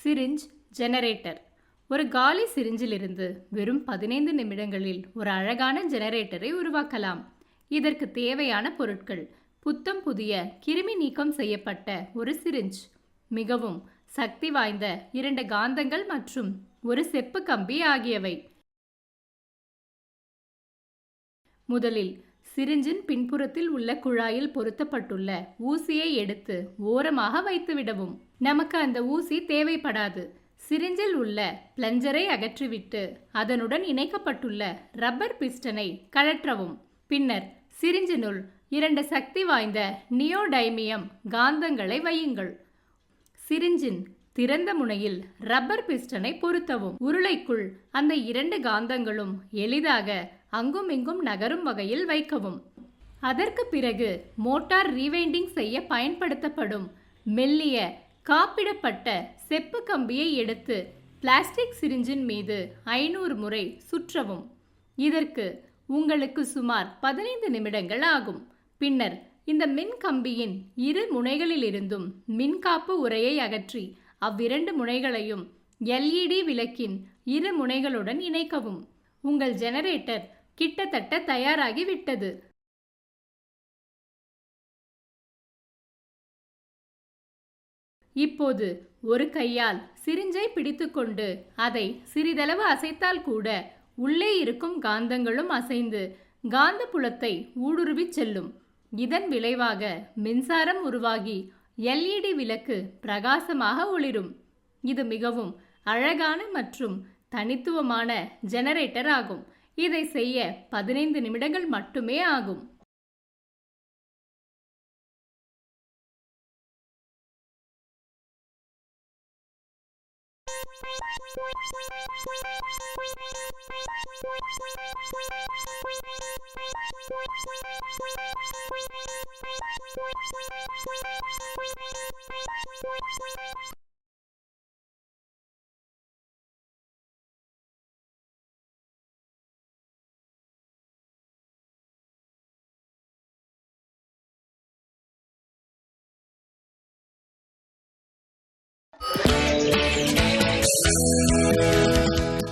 Syringe generator. ஒரு காலி சிரிஞ்சிலிருந்து வெறும் 15 நிமிடங்களில் ஒரு அழகான ஜெனரேட்டரை உருவாக்கலாம். இதற்கு தேவையான பொருட்கள்: புத்தம் புதிய கிருமி நீக்கம் செய்யப்பட்ட ஒரு சிரிஞ்ச், மிகவும் சக்தி வாய்ந்த 2 காந்தங்கள் மற்றும் ஒரு செப்பு கம்பி ஆகியவை. முதலில் சிரிஞ்சின் பின்புறத்தில் உள்ள குழாயில் பொருத்தப்பட்டுள்ள ஊசியை எடுத்து ஓரமாக வைத்துவிடவும். நமக்கு அந்த ஊசி தேவைப்படாது. சிரிஞ்சில் உள்ள பிளஞ்சரை அகற்றிவிட்டு அதனுடன் இணைக்கப்பட்டுள்ள ரப்பர் பிஸ்டனை கழற்றவும். பின்னர் சிரிஞ்சினுள் 2 சக்தி வாய்ந்த நியோடைமியம் காந்தங்களை வையுங்கள். சிரிஞ்சின் திறந்த முனையில் ரப்பர் பிஸ்டனை பொருத்தவும். உருளைக்குள் அந்த 2 காந்தங்களும் எளிதாக அங்கும் இங்கும் நகரும் வகையில் வைக்கவும். அதற்கு பிறகு மோட்டார் ரீவைண்டிங் செய்ய பயன்படுத்தப்படும் மெல்லிய காப்பிடப்பட்ட செப்பு கம்பியை எடுத்து பிளாஸ்டிக் சிரிஞ்சின் மீது 500 முறை சுற்றவும். இதற்கு உங்களுக்கு சுமார் 15 நிமிடங்கள் ஆகும். பின்னர் இந்த மின் கம்பியின் 2 முனைகளிலிருந்தும் மின்காப்பு உறையை அகற்றி அவ்விரண்டு முனைகளையும் LED விளக்கின் 2 முனைகளுடன் இணைக்கவும். உங்கள் ஜெனரேட்டர் கிட்டத்தட்ட தயாராகி விட்டது. இப்போது ஒரு கையால் சிரிஞ்சை பிடித்துக்கொண்டு அதை சிறிதளவு அசைத்தால் கூட உள்ளே இருக்கும் காந்தங்களும் அசைந்து காந்தப்புலத்தை ஊடுருவிச் செல்லும். இதன் விளைவாக மின்சாரம் உருவாகி LED விளக்கு பிரகாசமாக ஒளிரும். இது மிகவும் அழகான மற்றும் தனித்துவமான ஜெனரேட்டர் ஆகும். இதை செய்ய 15 நிமிடங்கள் மட்டுமே ஆகும்.